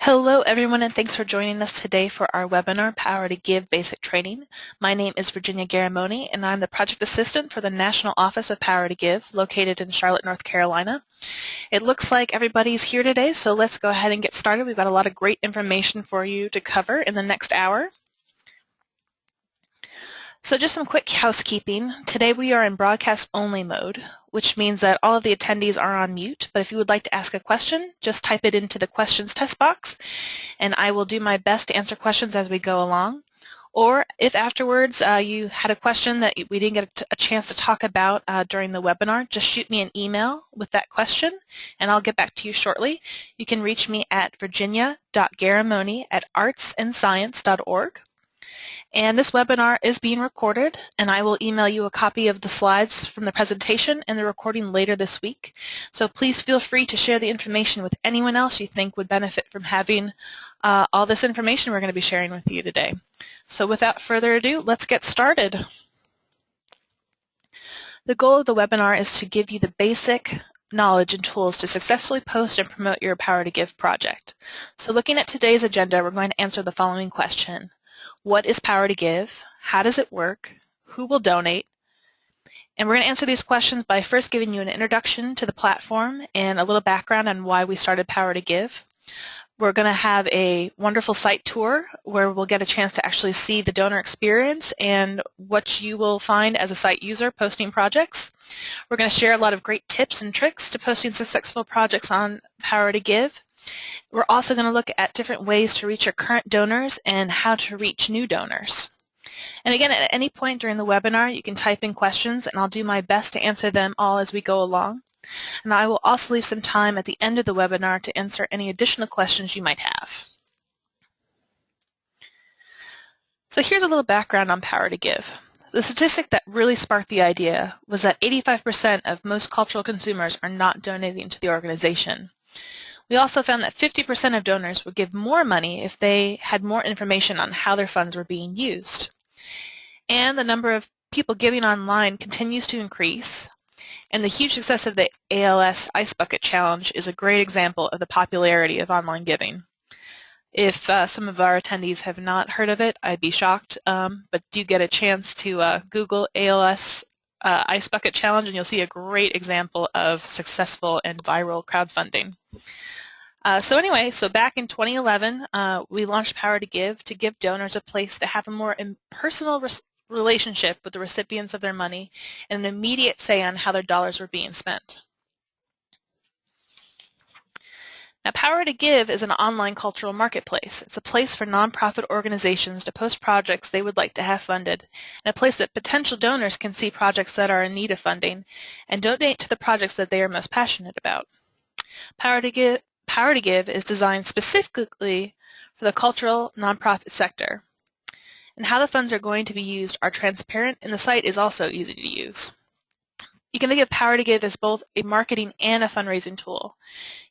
Hello everyone, and thanks for joining us today for our webinar, Power to Give Basic Training. My name is Virginia Garamoni, and I'm the Project Assistant for the National Office of Power to Give, located in Charlotte, North Carolina. It looks like everybody's here today, so let's go ahead and get started. We've got a lot of great information for you to cover in the next hour. So just some quick housekeeping. Today we are in broadcast only mode, which means that all of the attendees are on mute, but if you would like to ask a question, just type it into the questions text box, and I will do my best to answer questions as we go along. Or if afterwards you had a question that we didn't get a chance to talk about during the webinar, just shoot me an email with that question, and I'll get back to you shortly. You can reach me at virginia.garamoni@artsandscience.org. And this webinar is being recorded, and I will email you a copy of the slides from the presentation and the recording later this week. So please feel free to share the information with anyone else you think would benefit from having all this information we're going to be sharing with you today. So without further ado, let's get started. The goal of the webinar is to give you the basic knowledge and tools to successfully post and promote your Power to Give project. So looking at today's agenda, we're going to answer the following question. What is Power to Give? How does it work? Who will donate? And we're going to answer these questions by first giving you an introduction to the platform and a little background on why we started Power to Give. We're going to have a wonderful site tour where we'll get a chance to actually see the donor experience and what you will find as a site user posting projects. We're going to share a lot of great tips and tricks to posting successful projects on Power to Give. We're also going to look at different ways to reach your current donors and how to reach new donors. And again, at any point during the webinar, you can type in questions, and I'll do my best to answer them all as we go along. And I will also leave some time at the end of the webinar to answer any additional questions you might have. So here's a little background on Power to Give. The statistic that really sparked the idea was that 85% of most cultural consumers are not donating to the organization. We also found that 50% of donors would give more money if they had more information on how their funds were being used. And the number of people giving online continues to increase, and the huge success of the ALS Ice Bucket Challenge is a great example of the popularity of online giving. If some of our attendees have not heard of it, I'd be shocked, but do get a chance to Google ALS Ice Bucket Challenge, and you'll see a great example of successful and viral crowdfunding. So back in 2011, we launched Power to give donors a place to have a more personal relationship with the recipients of their money and an immediate say on how their dollars were being spent. Now, Power to Give is an online cultural marketplace. It's a place for nonprofit organizations to post projects they would like to have funded, and a place that potential donors can see projects that are in need of funding and donate to the projects that they are most passionate about. Power to Give is designed specifically for the cultural nonprofit sector, and how the funds are going to be used are transparent, and the site is also easy to use. You can think of Power to Give as both a marketing and a fundraising tool.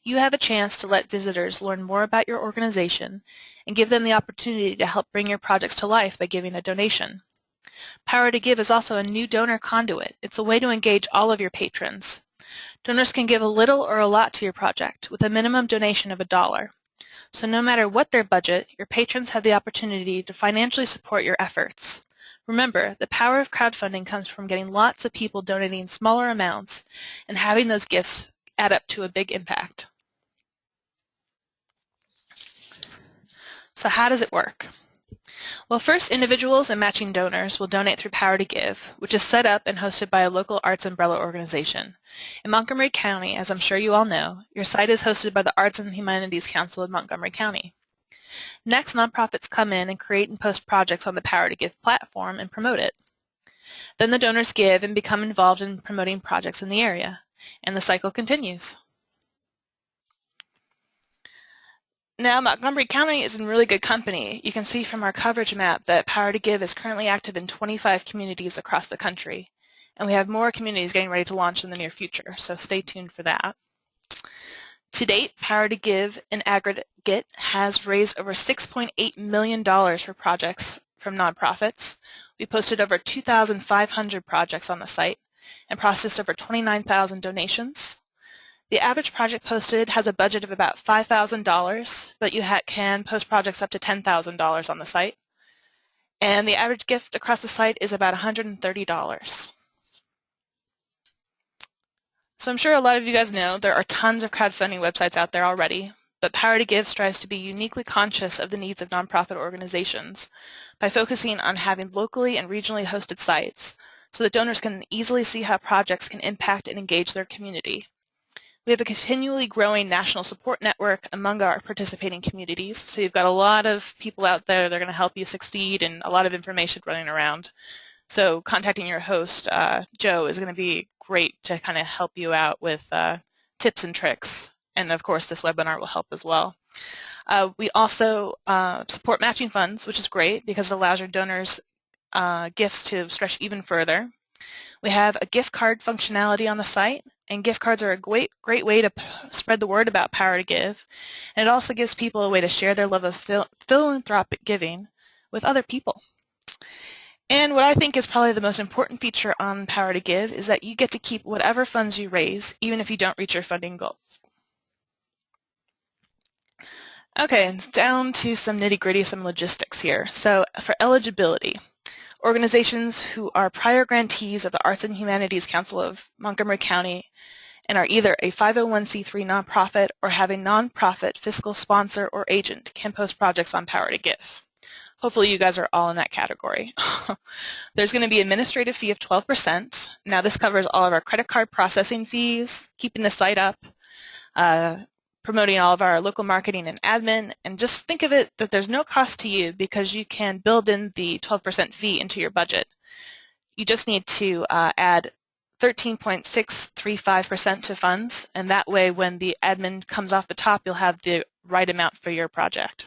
You have a chance to let visitors learn more about your organization and give them the opportunity to help bring your projects to life by giving a donation. Power to Give is also a new donor conduit. It's a way to engage all of your patrons. Donors can give a little or a lot to your project with a minimum donation of $1. So no matter what their budget, your patrons have the opportunity to financially support your efforts. Remember, the power of crowdfunding comes from getting lots of people donating smaller amounts and having those gifts add up to a big impact. So how does it work? Well, first, individuals and matching donors will donate through Power to Give, which is set up and hosted by a local arts umbrella organization. In Montgomery County, as I'm sure you all know, your site is hosted by the Arts and Humanities Council of Montgomery County. Next, nonprofits come in and create and post projects on the Power to Give platform and promote it. Then the donors give and become involved in promoting projects in the area, and the cycle continues. Now, Montgomery County is in really good company. You can see from our coverage map that Power to Give is currently active in 25 communities across the country, and we have more communities getting ready to launch in the near future, so stay tuned for that. To date, Power to Give in aggregate has raised over $6.8 million for projects from nonprofits. We posted over 2,500 projects on the site and processed over 29,000 donations. The average project posted has a budget of about $5,000, but you can post projects up to $10,000 on the site. And the average gift across the site is about $130. So I'm sure a lot of you guys know there are tons of crowdfunding websites out there already, but power2give strives to be uniquely conscious of the needs of nonprofit organizations by focusing on having locally and regionally hosted sites so that donors can easily see how projects can impact and engage their community. We have a continually growing national support network among our participating communities, so you've got a lot of people out there that are going to help you succeed and a lot of information running around. So contacting your host, Joe, is going to be great to kind of help you out with tips and tricks. And of course, this webinar will help as well. We also support matching funds, which is great because it allows your donors' gifts to stretch even further. We have a gift card functionality on the site, and gift cards are a great way to spread the word about power2give. And it also gives people a way to share their love of philanthropic giving with other people. And what I think is probably the most important feature on power2give is that you get to keep whatever funds you raise, even if you don't reach your funding goal. Okay, it's down to some nitty-gritty, some logistics here. So for eligibility, organizations who are prior grantees of the Arts and Humanities Council of Montgomery County and are either a 501c3 nonprofit or have a nonprofit fiscal sponsor or agent can post projects on power2give. Hopefully you guys are all in that category. There's going to be an administrative fee of 12%. Now this covers all of our credit card processing fees, keeping the site up, promoting all of our local marketing and admin, and just think of it that there's no cost to you because you can build in the 12% fee into your budget. You just need to add 13.635% to funds, and that way when the admin comes off the top, you'll have the right amount for your project.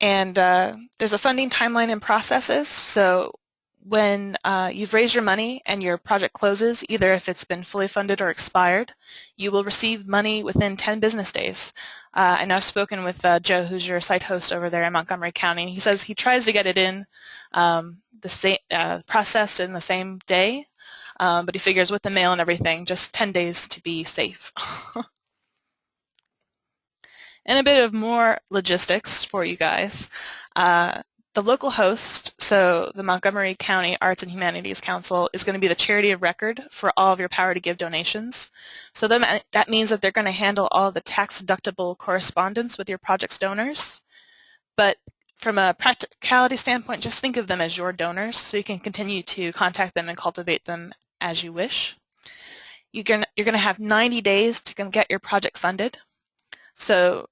And there's a funding timeline and processes, so when you've raised your money and your project closes, either if it's been fully funded or expired, you will receive money within 10 business days. I know I've spoken with Joe, who's your site host over there in Montgomery County, and he says he tries to get it in processed in the same day, but he figures with the mail and everything, just 10 days to be safe. And a bit of more logistics for you guys. The local host, so the Montgomery County Arts and Humanities Council, is going to be the charity of record for all of your power2give donations. So that means that they're going to handle all of the tax-deductible correspondence with your project's donors. But from a practicality standpoint, just think of them as your donors so you can continue to contact them and cultivate them as you wish. You're going to have 90 days to get your project funded. So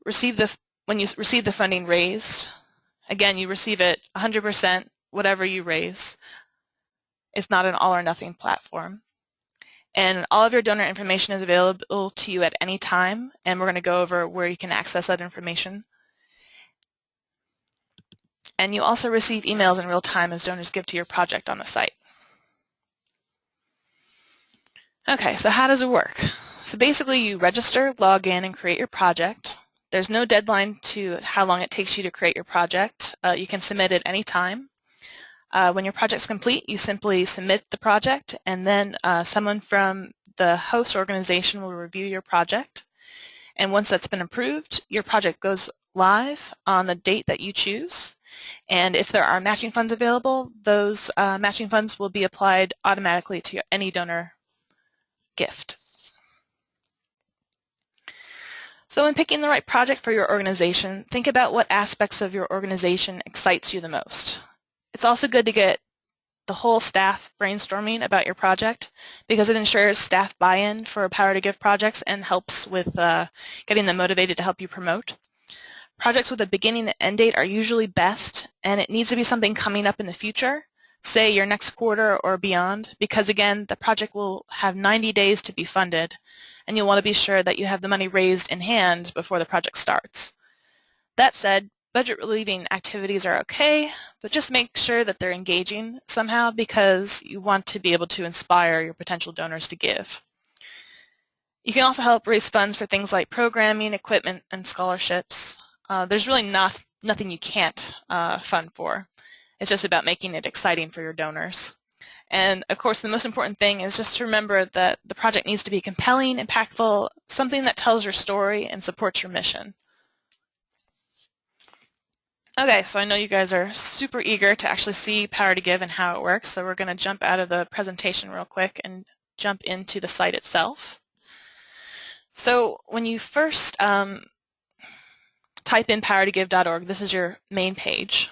when you receive the funding raised, again, you receive it 100%, whatever you raise. It's not an all-or-nothing platform. And all of your donor information is available to you at any time, and we're going to go over where you can access that information. And you also receive emails in real time as donors give to your project on the site. Okay, so how does it work? So basically you register, log in, and create your project. There's no deadline to how long it takes you to create your project. You can submit at any time. When your project's complete, you simply submit the project, and then someone from the host organization will review your project. And once that's been approved, your project goes live on the date that you choose. And if there are matching funds available, those matching funds will be applied automatically to any donor gift. So when picking the right project for your organization, think about what aspects of your organization excites you the most. It's also good to get the whole staff brainstorming about your project because it ensures staff buy-in for power2give projects and helps with getting them motivated to help you promote. Projects with a beginning and end date are usually best, and it needs to be something coming up in the future, say your next quarter or beyond, because again, the project will have 90 days to be funded, and you'll want to be sure that you have the money raised in hand before the project starts. That said, budget relieving activities are okay, but just make sure that they're engaging somehow because you want to be able to inspire your potential donors to give. You can also help raise funds for things like programming, equipment, and scholarships. There's really nothing you can't fund for. It's just about making it exciting for your donors. And of course, the most important thing is just to remember that the project needs to be compelling, impactful, something that tells your story and supports your mission. Okay, so I know you guys are super eager to actually see Power2give and how it works, so we're going to jump out of the presentation real quick and jump into the site itself. So when you first type in power2give.org, this is your main page,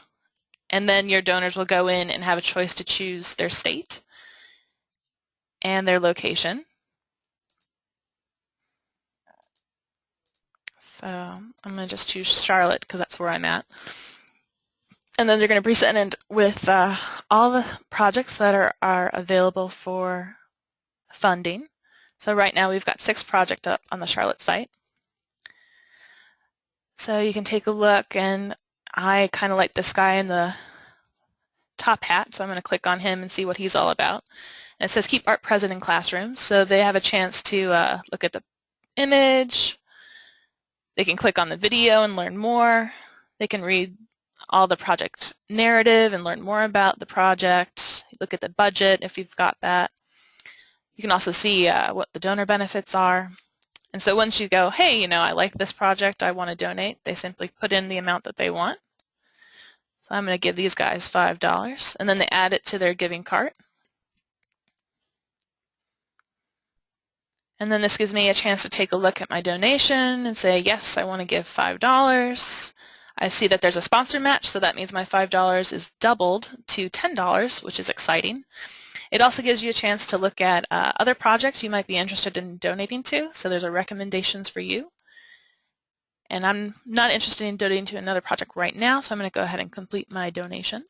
and then your donors will go in and have a choice to choose their state and their location. So I'm going to just choose Charlotte because that's where I'm at. And then they're going to be presented with all the projects that are available for funding. So right now we've got 6 projects up on the Charlotte site. So you can take a look, and I kind of like this guy in the top hat, so I'm going to click on him and see what he's all about. And it says keep art present in classrooms, so they have a chance to look at the image. They can click on the video and learn more. They can read all the project narrative and learn more about the project. Look at the budget if you've got that. You can also see what the donor benefits are. And so once you go, hey, you know, I like this project, I want to donate, they simply put in the amount that they want. So I'm going to give these guys $5, and then they add it to their giving cart. And then this gives me a chance to take a look at my donation and say, yes, I want to give $5. I see that there's a sponsor match, so that means my $5 is doubled to $10, which is exciting. It also gives you a chance to look at other projects you might be interested in donating to, so there's a recommendations for you. And I'm not interested in donating to another project right now, so I'm going to go ahead and complete my donation.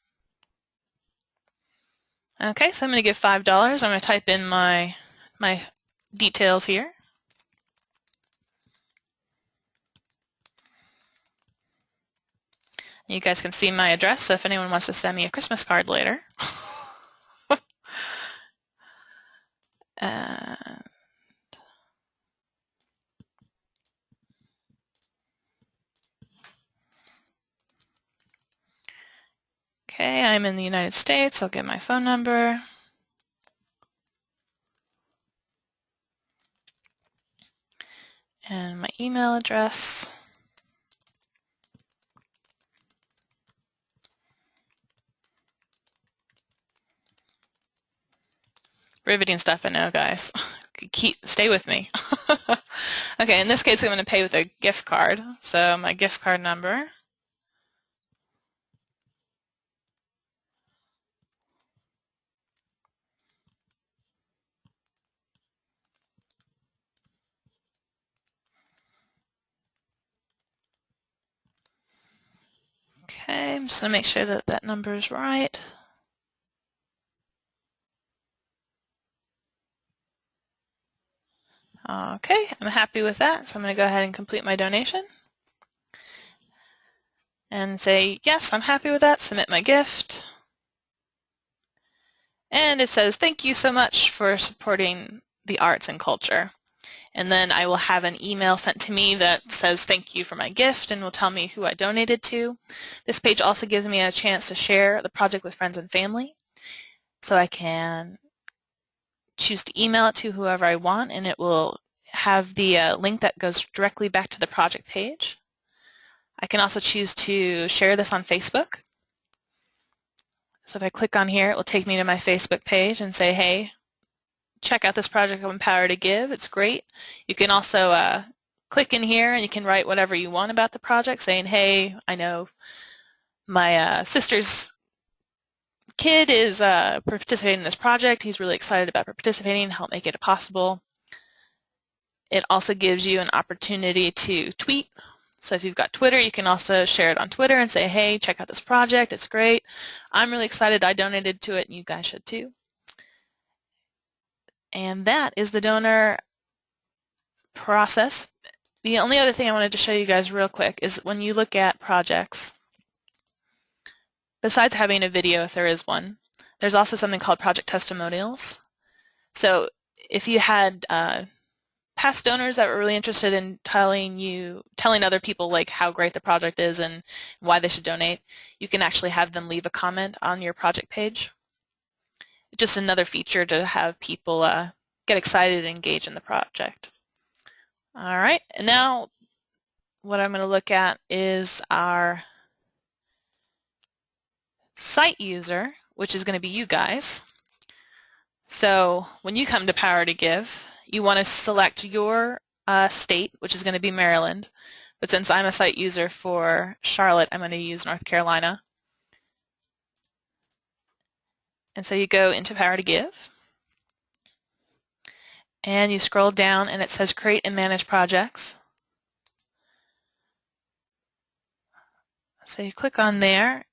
Okay, so I'm going to give $5. I'm going to type in my details here. You guys can see my address, so if anyone wants to send me a Christmas card later. Okay, I'm in the United States. I'll get my phone number. And my email address. Riveting stuff, I know, guys. Stay with me. Okay, in this case, I'm going to pay with a gift card. So my gift card number. Okay, I'm just going to make sure that that number is right. Okay, I'm happy with that, so I'm going to go ahead and complete my donation. And say, yes, I'm happy with that, submit my gift. And it says, thank you so much for supporting the arts and culture. And then I will have an email sent to me that says thank you for my gift and will tell me who I donated to. This page also gives me a chance to share the project with friends and family. So I can choose to email it to whoever I want, and it will have the link that goes directly back to the project page. I can also choose to share this on Facebook. So if I click on here, it will take me to my Facebook page and say, hey, check out this project on Power2give. It's great. You can also click in here and you can write whatever you want about the project, saying, hey, I know my sister's kid is participating in this project. He's really excited about participating, help make it possible. It also gives you an opportunity to tweet. So if you've got Twitter, you can also share it on Twitter and say, hey, check out this project. It's great. I'm really excited. I donated to it, and you guys should too. And that is the donor process. The only other thing I wanted to show you guys real quick is when you look at projects, besides having a video, if there is one, there's also something called project testimonials. So if you had past donors that were really interested in telling other people like how great the project is and why they should donate, you can actually have them leave a comment on your project page. just another feature to have people get excited and engage in the project. All right, and now what I'm going to look at is our site user, which is going to be you guys. So when you come to power2give, you want to select your state, which is going to be Maryland. But since I'm a site user for Charlotte, I'm going to use North Carolina. And so you go into power2give, and you scroll down, and it says Create and Manage Projects. So you click on there,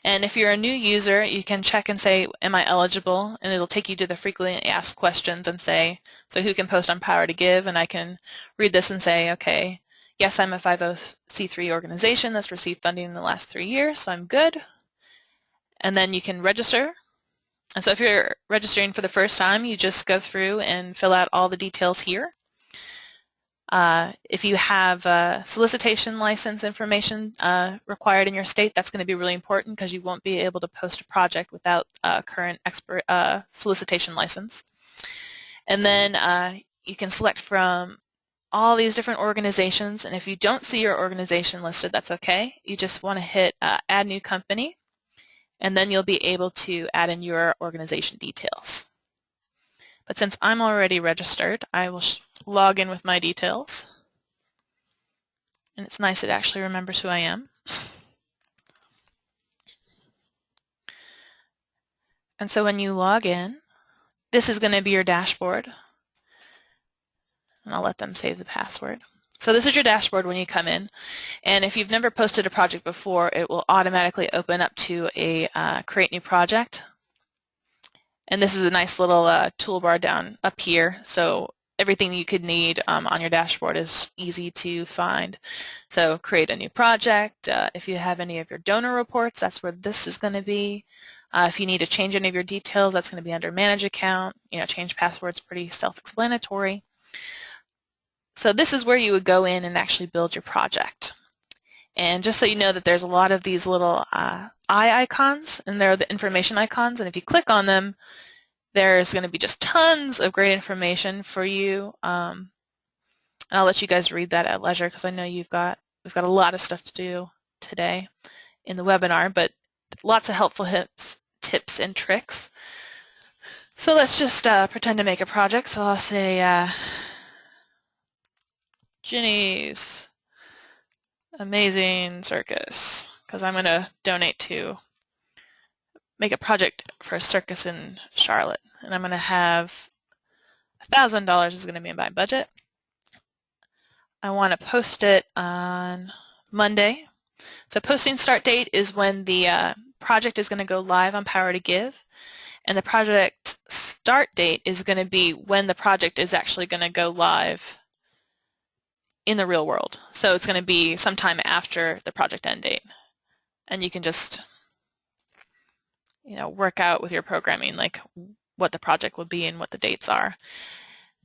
and if you're a new user, you can check and say, am I eligible? And it'll take you to the frequently asked questions and say, so who can post on power2give? And I can read this and say, okay, yes, I'm a 50c3 organization that's received funding in the last 3 years, so I'm good. And then you can register. And so if you're registering for the first time, you just go through and fill out all the details here. If you have solicitation license information required in your state, that's going to be really important because you won't be able to post a project without a current expert solicitation license. And then you can select from all these different organizations, and if you don't see your organization listed, that's okay. You just want to hit Add New Company, and then you'll be able to add in your organization details. But since I'm already registered, I will log in with my details. And it's nice it actually remembers who I am. And so when you log in, this is going to be your dashboard. And I'll let them save the password. So this is your dashboard when you come in. And if you've never posted a project before, it will automatically open up to a Create New Project. And this is a nice little toolbar down up here. So everything you could need on your dashboard is easy to find. So create a new project. If you have any of your donor reports, that's where this is going to be. If you need to change any of your details, that's going to be under Manage Account. Change passwords, pretty self-explanatory. So this is where you would go in and actually build your project. And just so you know that there's a lot of these little eye icons, and they're the information icons, and if you click on them, there's going to be just tons of great information for you. And I'll let you guys read that at leisure because I know we've got a lot of stuff to do today in the webinar, but lots of helpful tips and tricks. So let's just pretend to make a project. So I'll say Ginny's Amazing Circus, because I'm going to donate to make a project for a circus in Charlotte, and I'm going to have $1,000 is going to be my budget. I want to post it on Monday. So posting start date is when the project is going to go live on power2give, and the project start date is going to be when the project is actually going to go live in the real world. So it's going to be sometime after the project end date. And you can just work out with your programming like what the project will be and what the dates are.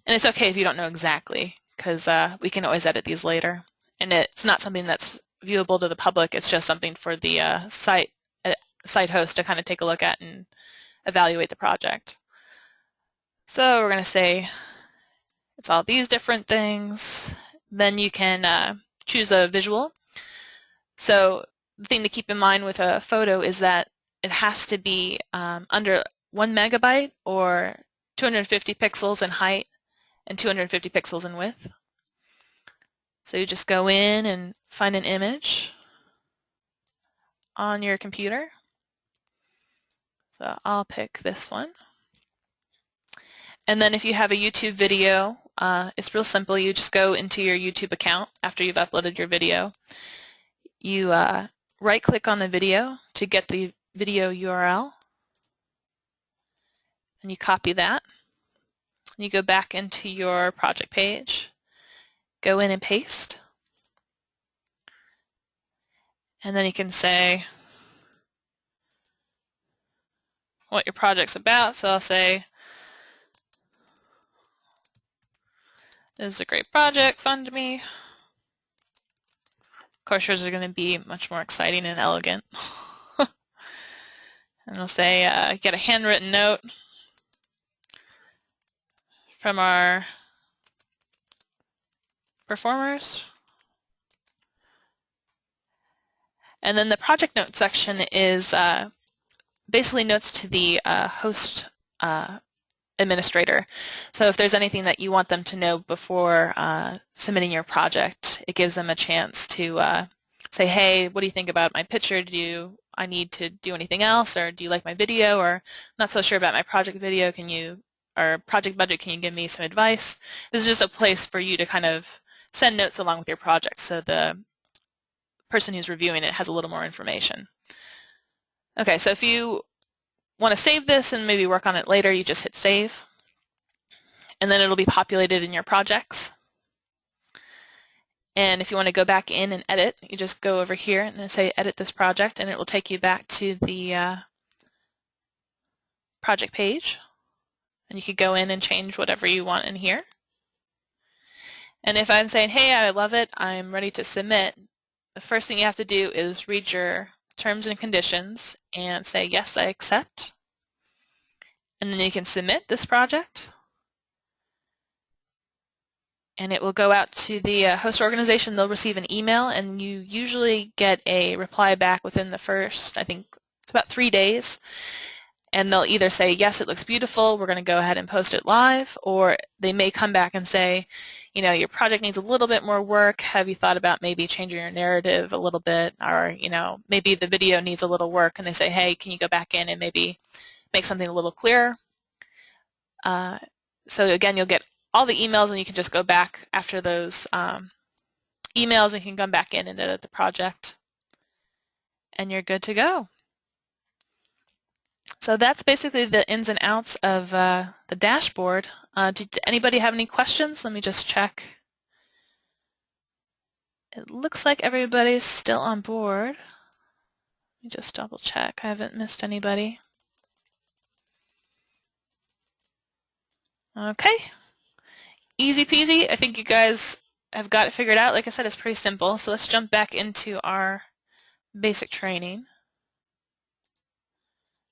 And it's okay if you don't know exactly, because we can always edit these later. And it's not something that's viewable to the public. It's just something for the site host to kind of take a look at and evaluate the project. So we're going to say it's all these different things. Then you can choose a visual. So the thing to keep in mind with a photo is that it has to be under 1 megabyte or 250 pixels in height and 250 pixels in width. So you just go in and find an image on your computer. So I'll pick this one. And then if you have a YouTube video, it's real simple. You just go into your YouTube account after you've uploaded your video. You right-click on the video to get the video URL, and you copy that. And you go back into your project page, go in and paste, and then you can say what your project's about. So I'll say, this is a great project, fund me. Of course, yours are going to be much more exciting and elegant. And I'll say, get a handwritten note from our performers. And then the project notes section is basically notes to the host administrator. So if there's anything that you want them to know before submitting your project, it gives them a chance to say, hey, what do you think about my picture? I need to do anything else, or do you like my video, or not so sure about my project video, or project budget, can you give me some advice? This is just a place for you to kind of send notes along with your project so the person who's reviewing it has a little more information. Okay, so if you want to save this and maybe work on it later, you just hit save, and then it'll be populated in your projects. And if you want to go back in and edit, you just go over here and say edit this project, and it will take you back to the project page, and you could go in and change whatever you want in here. And if I'm saying, hey, I love it, I'm ready to submit, the first thing you have to do is read your terms and conditions and say, yes, I accept. And then you can submit this project. And it will go out to the host organization. They'll receive an email, and you usually get a reply back within the first, I think it's about 3 days. And they'll either say, yes, it looks beautiful, we're going to go ahead and post it live, or they may come back and say, you know, your project needs a little bit more work. Have you thought about maybe changing your narrative a little bit? Or, you know, maybe the video needs a little work, and they say, hey, can you go back in and maybe make something a little clearer? So again, you'll get all the emails, and you can just go back after those emails, and you can come back in and edit the project, and you're good to go. So that's basically the ins and outs of the dashboard. Did anybody have any questions? Let me just check. It looks like everybody's still on board. Let me just double check. I haven't missed anybody. Okay. Easy peasy. I think you guys have got it figured out. Like I said, it's pretty simple. So let's jump back into our basic training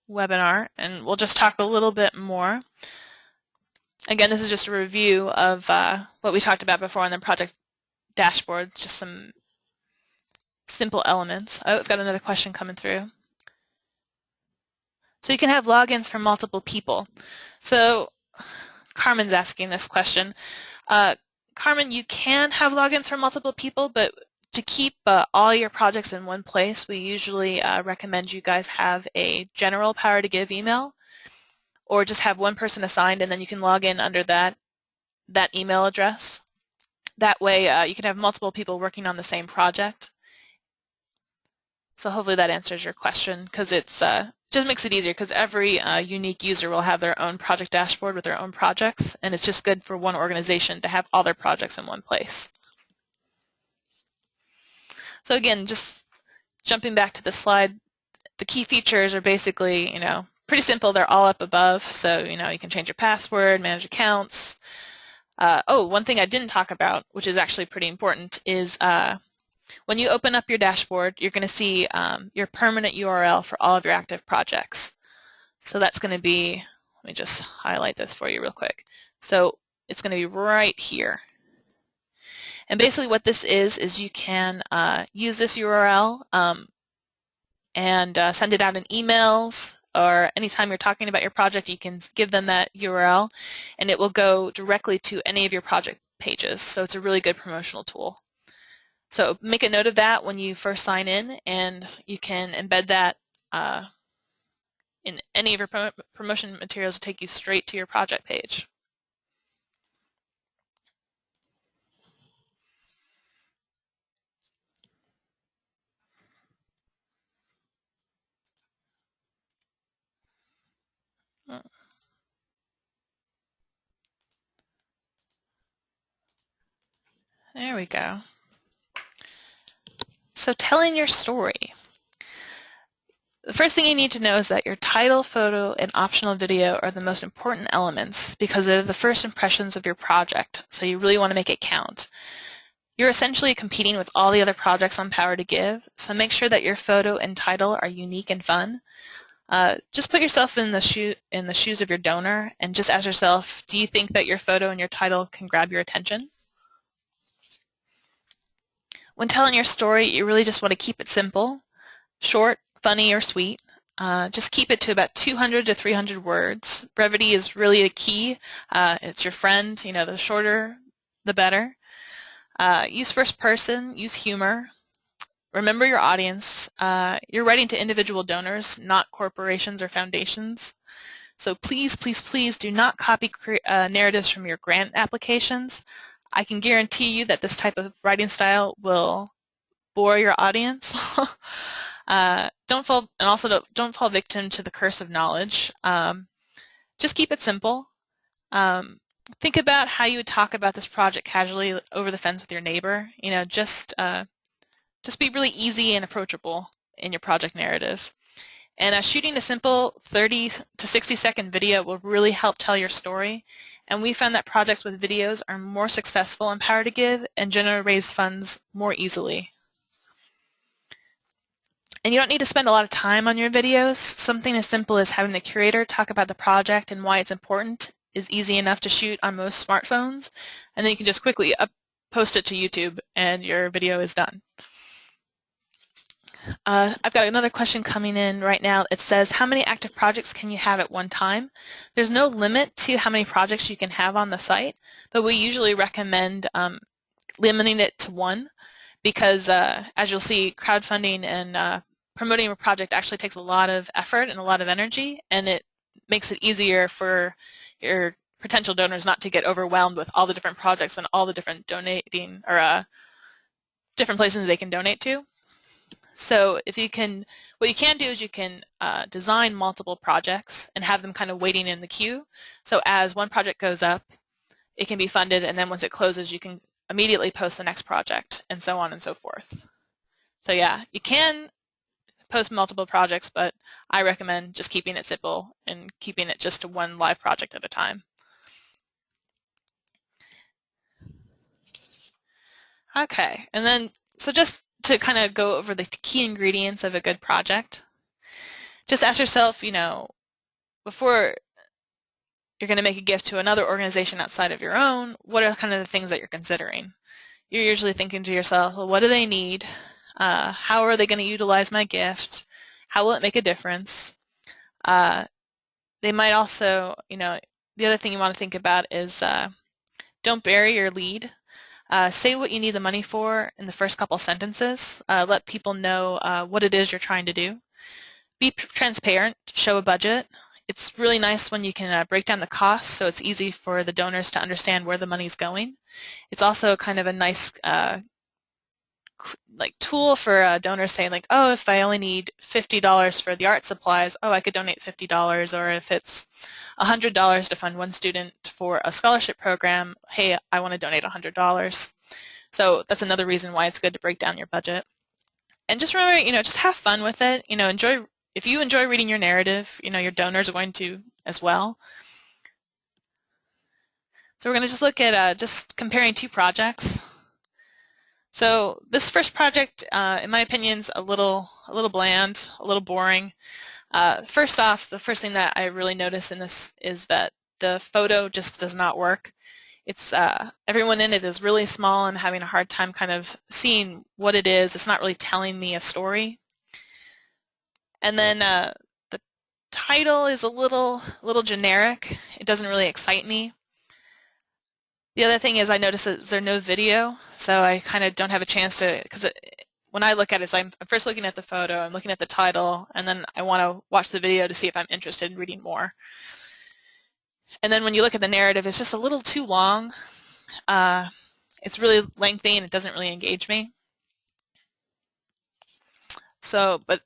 webinar, and we'll just talk a little bit more. Again, this is just a review of what we talked about before on the project dashboard, just some simple elements. Oh, I've got another question coming through. So you can have logins for multiple people. So Carmen's asking this question. Carmen, you can have logins for multiple people, but to keep all your projects in one place, we usually recommend you guys have a general power2give email, or just have one person assigned, and then you can log in under that email address. That way you can have multiple people working on the same project. So hopefully that answers your question, because it's just makes it easier, because every unique user will have their own project dashboard with their own projects, and it's just good for one organization to have all their projects in one place. So again, just jumping back to the slide, the key features are basically, you know, pretty simple. They're all up above, so you know you can change your password, manage accounts. Oh, one thing I didn't talk about, which is actually pretty important, is when you open up your dashboard, you're going to see your permanent URL for all of your active projects. So that's going to be, let me just highlight this for you real quick. So it's going to be right here. And basically what this is you can use this URL and send it out in emails, or anytime you're talking about your project, you can give them that URL, and it will go directly to any of your project pages. So it's a really good promotional tool. So make a note of that when you first sign in, and you can embed that in any of your promotion materials to take you straight to your project page. There we go. So telling your story. The first thing you need to know is that your title, photo, and optional video are the most important elements, because they're the first impressions of your project, so you really want to make it count. You're essentially competing with all the other projects on power2give, so make sure that your photo and title are unique and fun. Just put yourself in the shoes of your donor and just ask yourself, do you think that your photo and your title can grab your attention? When telling your story, you really just want to keep it simple, short, funny, or sweet. Just keep it to about 200 to 300 words. Brevity is really the key. It's your friend. You know, the shorter, the better. Use first person. Use humor. Remember your audience. You're writing to individual donors, not corporations or foundations. So please, please, please do not copy narratives from your grant applications. I can guarantee you that this type of writing style will bore your audience. Don't fall victim to the curse of knowledge. Just keep it simple. Think about how you would talk about this project casually over the fence with your neighbor. You know, just be really easy and approachable in your project narrative. And shooting a simple 30 to 60-second video will really help tell your story. And we found that projects with videos are more successful in Power to Give and generally raise funds more easily. And you don't need to spend a lot of time on your videos. Something as simple as having the curator talk about the project and why it's important is easy enough to shoot on most smartphones. And then you can just quickly post it to YouTube and your video is done. I've got another question coming in right now. It says, how many active projects can you have at one time? There's no limit to how many projects you can have on the site, but we usually recommend limiting it to one because, as you'll see, crowdfunding and promoting a project actually takes a lot of effort and a lot of energy, and it makes it easier for your potential donors not to get overwhelmed with all the different projects and all the different donating or different places they can donate to. So what you can do is you can design multiple projects and have them kind of waiting in the queue. So as one project goes up, it can be funded, and then once it closes, you can immediately post the next project, and so on and so forth. So yeah, you can post multiple projects, but I recommend just keeping it simple and keeping it just to one live project at a time. Okay, and then so just to kind of go over the key ingredients of a good project, just ask yourself, you know, before you're going to make a gift to another organization outside of your own, what are kind of the things that you're considering? You're usually thinking to yourself, well, what do they need? How are they going to utilize my gift? How will it make a difference? They might also, you know, the other thing you want to think about is don't bury your lead. Say what you need the money for in the first couple sentences. Let people know what it is you're trying to do. Be transparent, show a budget. It's really nice when you can break down the costs so it's easy for the donors to understand where the money's going. It's also kind of a nice tool for donors saying like, oh, if I only need $50 for the art supplies, oh, I could donate $50, or if it's $100 to fund one student for a scholarship program, hey, I want to donate $100. So that's another reason why it's good to break down your budget. And just remember, you know, just have fun with it. You know, if you enjoy reading your narrative, you know, your donors are going to as well. So we're going to just look at just comparing two projects. So this first project, in my opinion, is a little bland, a little boring. First off, the first thing that I really notice in this is that the photo just does not work. It's everyone in it is really small and having a hard time kind of seeing what it is. It's not really telling me a story. And then the title is a little generic. It doesn't really excite me. The other thing is I notice that there's no video, so I kind of don't have a chance to, because when I look at it, so I'm first looking at the photo, I'm looking at the title, and then I want to watch the video to see if I'm interested in reading more. And then when you look at the narrative, it's just a little too long. It's really lengthy and it doesn't really engage me. So, but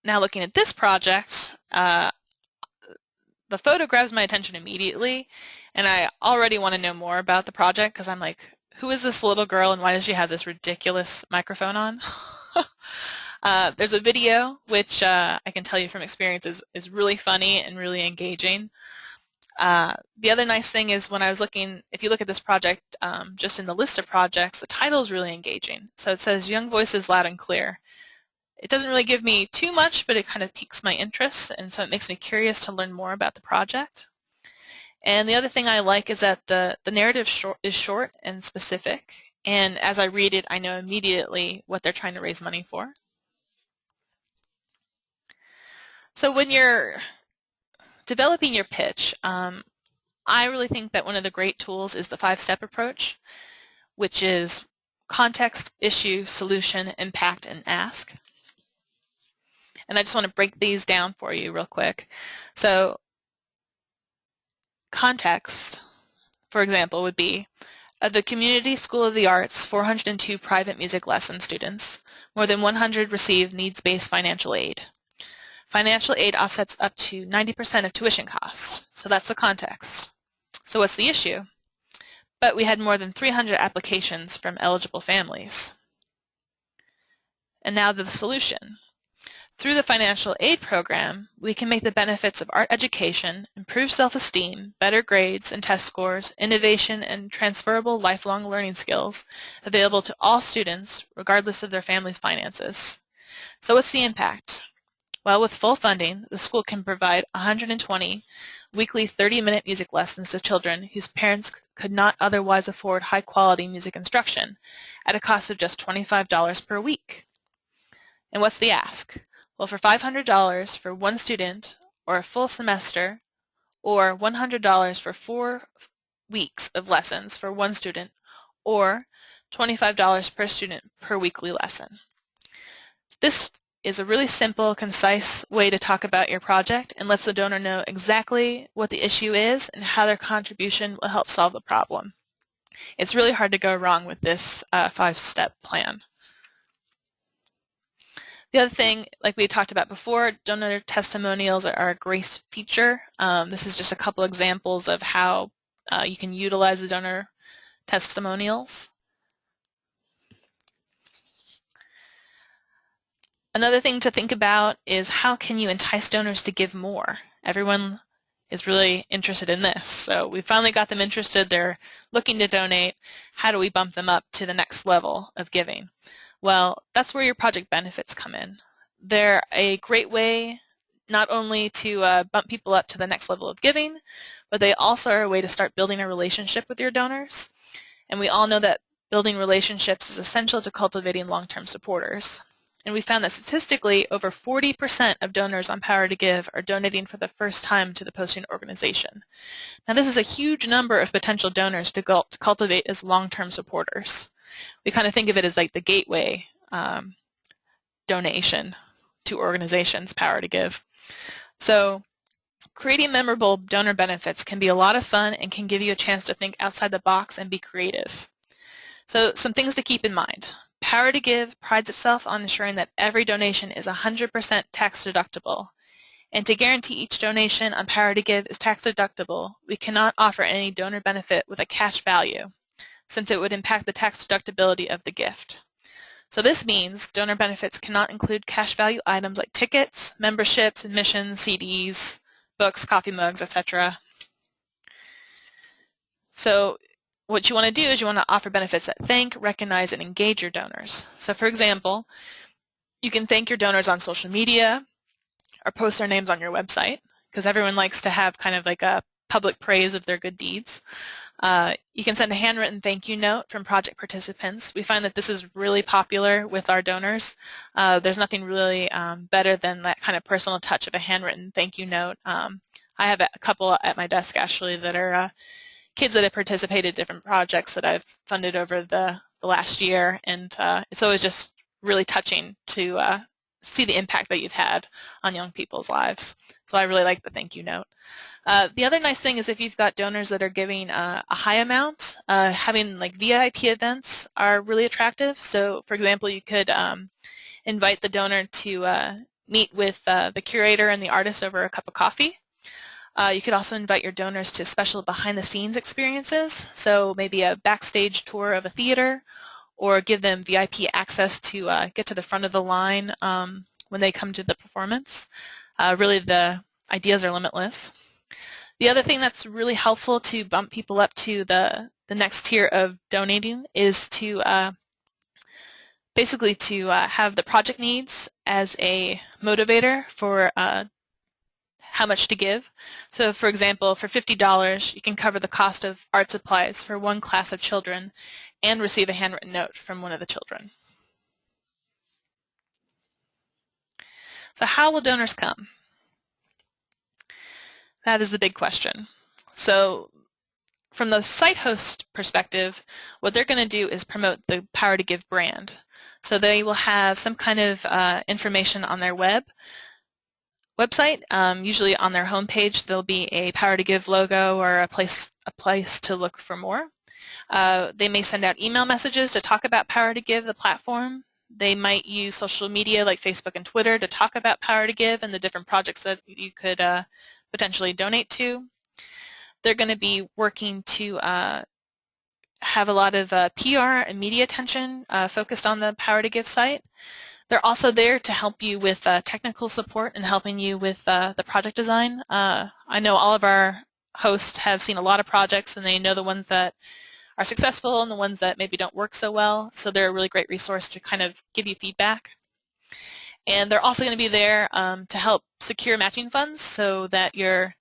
now looking at this project, the photo grabs my attention immediately, and I already want to know more about the project because I'm like, who is this little girl and why does she have this ridiculous microphone on? There's a video, which I can tell you from experience is really funny and really engaging. The other nice thing is when I was looking, if you look at this project, just in the list of projects, the title is really engaging. So it says, Young Voices Loud and Clear. It doesn't really give me too much, but it kind of piques my interest, and so it makes me curious to learn more about the project. And the other thing I like is that the narrative is short and specific, and as I read it, I know immediately what they're trying to raise money for. So when you're developing your pitch, I really think that one of the great tools is the 5-step approach, which is context, issue, solution, impact, and ask. And I just want to break these down for you real quick. So context, for example, would be the Community School of the Arts, 402 private music lesson students. More than 100 receive needs-based financial aid. Financial aid offsets up to 90% of tuition costs. So that's the context. So what's the issue? But we had more than 300 applications from eligible families. And now to the solution. Through the financial aid program, we can make the benefits of art education, improved self-esteem, better grades and test scores, innovation, and transferable lifelong learning skills available to all students, regardless of their family's finances. So what's the impact? Well, with full funding, the school can provide 120 weekly 30-minute music lessons to children whose parents could not otherwise afford high-quality music instruction at a cost of just $25 per week. And what's the ask? Well, for $500 for one student or a full semester, or $100 for 4 weeks of lessons for one student, or $25 per student per weekly lesson. This is a really simple, concise way to talk about your project and lets the donor know exactly what the issue is and how their contribution will help solve the problem. It's really hard to go wrong with this 5-step plan. The other thing, like we talked about before, donor testimonials are a great feature. This is just a couple examples of how you can utilize the donor testimonials. Another thing to think about is how can you entice donors to give more? Everyone is really interested in this. So we finally got them interested. They're looking to donate. How do we bump them up to the next level of giving? Well, that's where your project benefits come in. They're a great way not only to bump people up to the next level of giving, but they also are a way to start building a relationship with your donors. And we all know that building relationships is essential to cultivating long-term supporters. And we found that statistically, over 40% of donors on Power2give are donating for the first time to the posting organization. Now, this is a huge number of potential donors to cultivate as long-term supporters. We kind of think of it as like the gateway donation to organizations, Power2give. So creating memorable donor benefits can be a lot of fun and can give you a chance to think outside the box and be creative. So some things to keep in mind. Power2give prides itself on ensuring that every donation is 100% tax deductible. And to guarantee each donation on Power2give is tax deductible, we cannot offer any donor benefit with a cash value, since it would impact the tax deductibility of the gift. So this means donor benefits cannot include cash value items like tickets, memberships, admissions, CDs, books, coffee mugs, etc. So what you want to do is you want to offer benefits that thank, recognize, and engage your donors. So for example, you can thank your donors on social media or post their names on your website, because everyone likes to have kind of like a public praise of their good deeds. You can send a handwritten thank you note from project participants. We find that this is really popular with our donors. There's nothing really better than that kind of personal touch of a handwritten thank you note. I have a couple at my desk actually that are kids that have participated in different projects that I've funded over the last year, and it's always just really touching to see the impact that you've had on young people's lives. So I really like the thank you note. The other nice thing is if you've got donors that are giving a high amount, having like VIP events are really attractive. So for example, you could invite the donor to meet with the curator and the artist over a cup of coffee. You could also invite your donors to special behind-the-scenes experiences, so maybe a backstage tour of a theater, or give them VIP access to get to the front of the line when they come to the performance. Really, the ideas are limitless. The other thing that's really helpful to bump people up to the next tier of donating is to basically to have the project needs as a motivator for how much to give. So for example, for $50, you can cover the cost of art supplies for one class of children and receive a handwritten note from one of the children. So how will donors come? That is the big question. So from the site host perspective, what they're going to do is promote the Power to Give brand. So they will have some kind of information on their website. Usually on their homepage, there'll be a Power to Give logo or a place to look for more. They may send out email messages to talk about Power to Give, the platform. They might use social media like Facebook and Twitter to talk about Power to Give and the different projects that you could potentially donate to. They're going to be working to have a lot of PR and media attention focused on the Power to Give site. They're also there to help you with technical support and helping you with the project design. I know all of our hosts have seen a lot of projects and they know the ones that are successful and the ones that maybe don't work so well, so they're a really great resource to kind of give you feedback. And they're also going to be there to help secure matching funds so that your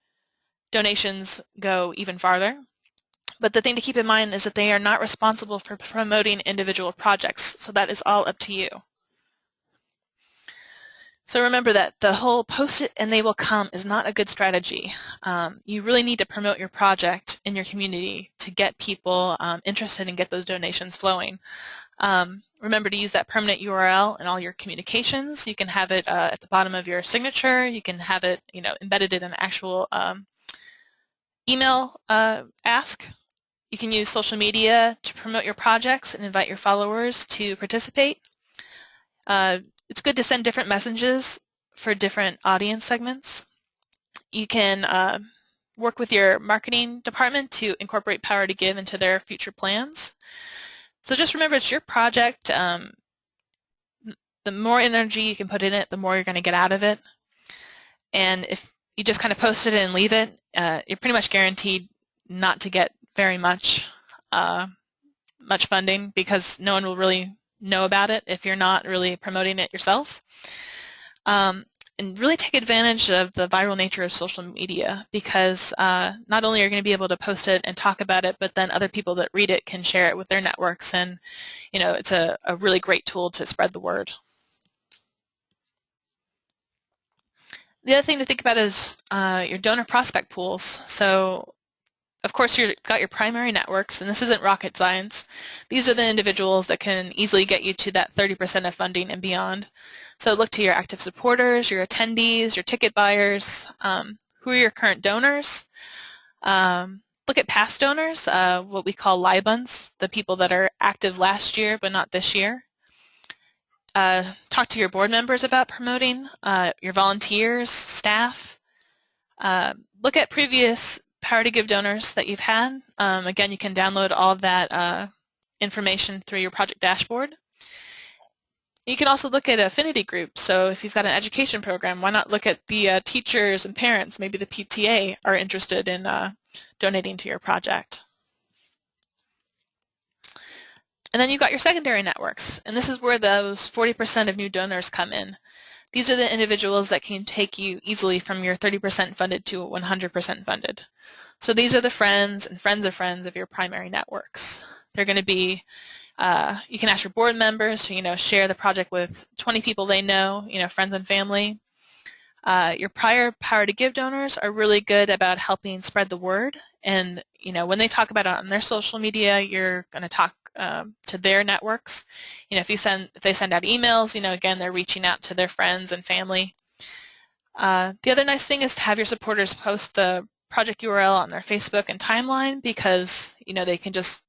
donations go even farther. But the thing to keep in mind is that they are not responsible for promoting individual projects, so that is all up to you. So remember that the whole post it and they will come is not a good strategy. You really need to promote your project in your community to get people interested and get those donations flowing. Remember to use that permanent URL in all your communications. You can have it at the bottom of your signature. You can have it, embedded in an actual email ask. You can use social media to promote your projects and invite your followers to participate. It's good to send different messages for different audience segments. You can work with your marketing department to incorporate Power to Give into their future plans. So just remember, it's your project. The more energy you can put in it, the more you're going to get out of it. And if you just kind of post it and leave it, you're pretty much guaranteed not to get very much funding because no one will really know about it if you're not really promoting it yourself. And really take advantage of the viral nature of social media because not only are you going to be able to post it and talk about it, but then other people that read it can share it with their networks, and it's a really great tool to spread the word. The other thing to think about is your donor prospect pools. So of course, you've got your primary networks, and this isn't rocket science. These are the individuals that can easily get you to that 30% of funding and beyond. So look to your active supporters, your attendees, your ticket buyers, who are your current donors. Look at past donors, what we call LIBUNs, the people that are active last year but not this year. Talk to your board members about promoting, your volunteers, staff. Look at previous Power to Give donors that you've had. Again, you can download all of that information through your project dashboard. You can also look at affinity groups. So if you've got an education program, why not look at the teachers and parents? Maybe the PTA are interested in donating to your project. And then you've got your secondary networks. And this is where those 40% of new donors come in. These are the individuals that can take you easily from your 30% funded to 100% funded. So these are the friends and friends of your primary networks. They're going to be, you can ask your board members to, share the project with 20 people they know, friends and family. Your prior Power to Give donors are really good about helping spread the word. And, when they talk about it on their social media, you're going to talk to their networks. If they send out emails, again, they're reaching out to their friends and family. The other nice thing is to have your supporters post the project URL on their Facebook and timeline because, they can just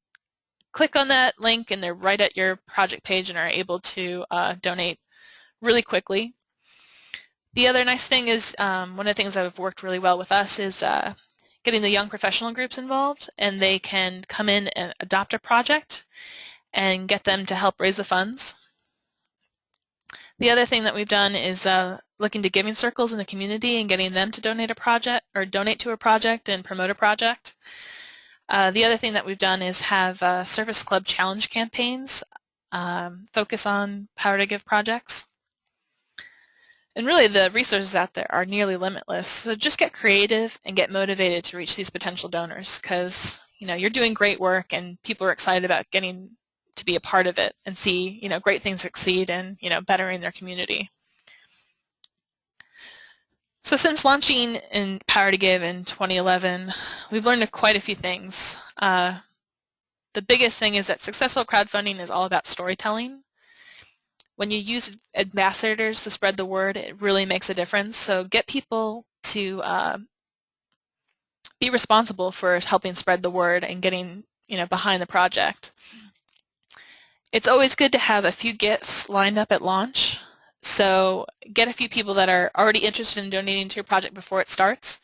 click on that link and they're right at your project page and are able to donate really quickly. The other nice thing is one of the things that have worked really well with us is getting the young professional groups involved, and they can come in and adopt a project and get them to help raise the funds. The other thing that we've done is looking to giving circles in the community and getting them to donate to a project and promote a project. The other thing that we've done is have service club challenge campaigns. focus on Power to Give projects. And really the resources out there are nearly limitless, so just get creative and get motivated to reach these potential donors, because you're doing great work and people are excited about getting to be a part of it and see great things succeed and bettering their community. So since launching in Power to Give in 2011, we've learned quite a few things. The biggest thing is that successful crowdfunding is all about storytelling. When you use ambassadors to spread the word, it really makes a difference. So get people to be responsible for helping spread the word and getting behind the project. It's always good to have a few gifts lined up at launch. So get a few people that are already interested in donating to your project before it starts,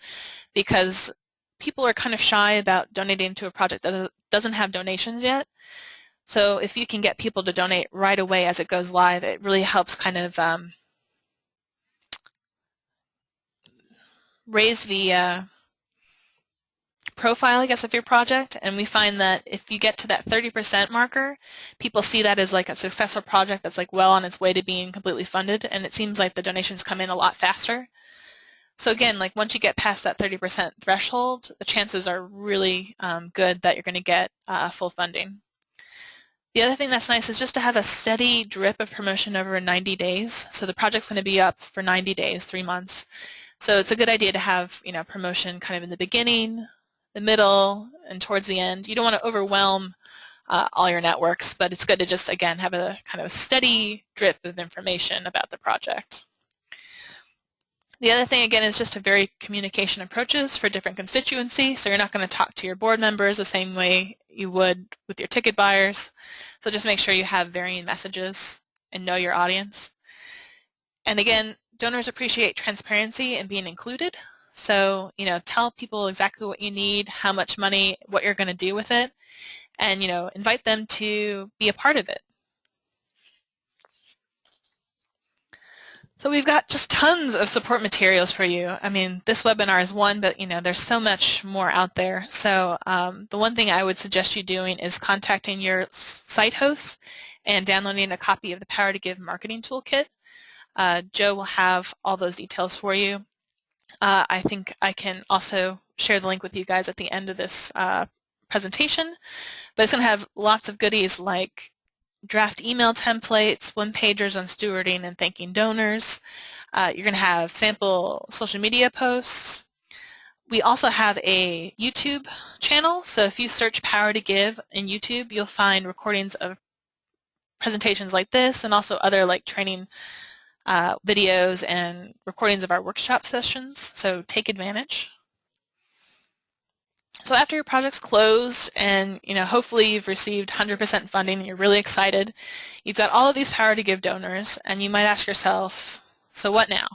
because people are kind of shy about donating to a project that doesn't have donations yet. So if you can get people to donate right away as it goes live, it really helps kind of raise the profile, I guess, of your project. And we find that if you get to that 30% marker, people see that as like a successful project that's like well on its way to being completely funded, and it seems like the donations come in a lot faster. So again, like once you get past that 30% threshold, the chances are really good that you're going to get full funding. The other thing that's nice is just to have a steady drip of promotion over 90 days. So the project's going to be up for 90 days, 3 months. So it's a good idea to have promotion kind of in the beginning, the middle, and towards the end. You don't want to overwhelm all your networks, but it's good to just, again, have a kind of a steady drip of information about the project. The other thing, again, is just to vary communication approaches for different constituencies. So you're not going to talk to your board members the same way you would with your ticket buyers. So just make sure you have varying messages and know your audience. And again, donors appreciate transparency and being included. So, tell people exactly what you need, how much money, what you're going to do with it, and, invite them to be a part of it. So we've got just tons of support materials for you. I mean, this webinar is one, but there's so much more out there. So the one thing I would suggest you doing is contacting your site host and downloading a copy of the Power to Give Marketing Toolkit. Joe will have all those details for you. I think I can also share the link with you guys at the end of this presentation, but it's going to have lots of goodies like draft email templates, one-pagers on stewarding and thanking donors. You're going to have sample social media posts. We also have a YouTube channel, so if you search Power to Give in YouTube, you'll find recordings of presentations like this and also other like training videos and recordings of our workshop sessions, so take advantage. So after your project's closed and hopefully you've received 100% funding and you're really excited, you've got all of these Power to Give donors, and you might ask yourself, so what now?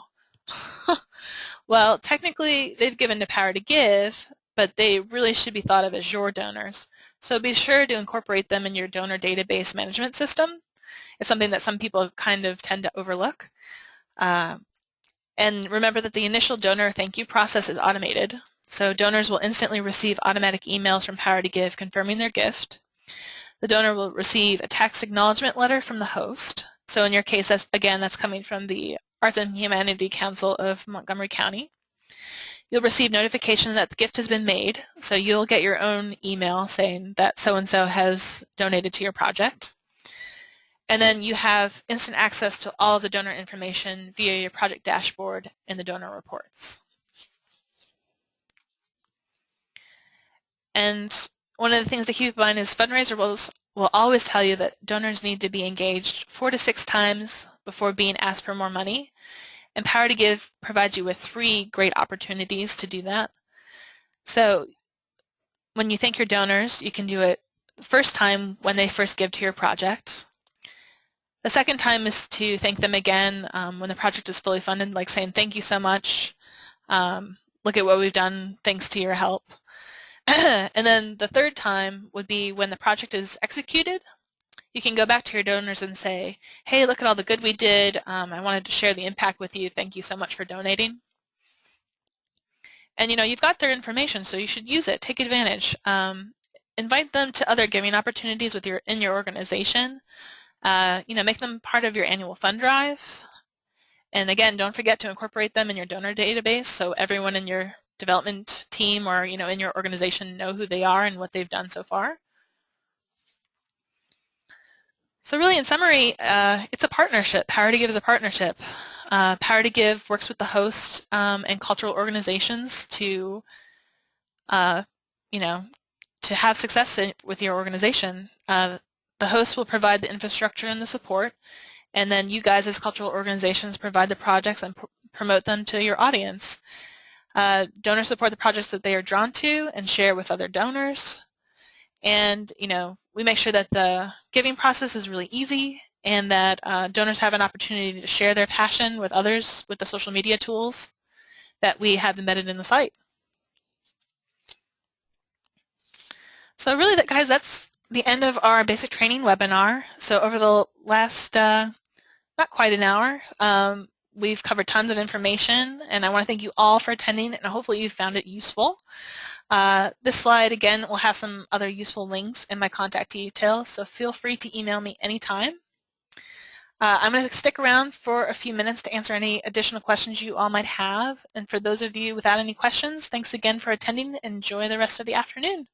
Well, technically they've given to Power to Give, but they really should be thought of as your donors. So be sure to incorporate them in your donor database management system. It's something that some people kind of tend to overlook. And remember that the initial donor thank you process is automated. So donors will instantly receive automatic emails from Power to Give confirming their gift. The donor will receive a text acknowledgement letter from the host. So in your case, that's coming from the Arts and Humanities Council of Montgomery County. You'll receive notification that the gift has been made. So you'll get your own email saying that so-and-so has donated to your project. And then you have instant access to all of the donor information via your project dashboard and the donor reports. And one of the things to keep in mind is fundraiser will always tell you that donors need to be engaged 4 to 6 times before being asked for more money. And Power to Give provides you with 3 great opportunities to do that. So when you thank your donors, you can do it the first time when they first give to your project. The second time is to thank them again when the project is fully funded, like saying thank you so much, look at what we've done thanks to your help. And then the third time would be when the project is executed. You can go back to your donors and say, hey, look at all the good we did. I wanted to share the impact with you. Thank you so much for donating. And you've got their information, so you should use it. Take advantage. Invite them to other giving opportunities in your organization. Make them part of your annual fund drive. And again, don't forget to incorporate them in your donor database so everyone in your development team or in your organization know who they are and what they've done so far. So really, in summary, it's a partnership. Power2give is a partnership. Power2give works with the host and cultural organizations to, to have success with your organization. The host will provide the infrastructure and the support, and then you guys as cultural organizations provide the projects and promote them to your audience. Donors support the projects that they are drawn to and share with other donors. And, we make sure that the giving process is really easy and that donors have an opportunity to share their passion with others with the social media tools that we have embedded in the site. So really, guys, that's the end of our basic training webinar. So over the last, not quite an hour, we've covered tons of information, and I want to thank you all for attending, and hopefully you found it useful. This slide, again, will have some other useful links in my contact details, so feel free to email me anytime. I'm going to stick around for a few minutes to answer any additional questions you all might have, and for those of you without any questions, thanks again for attending. Enjoy the rest of the afternoon.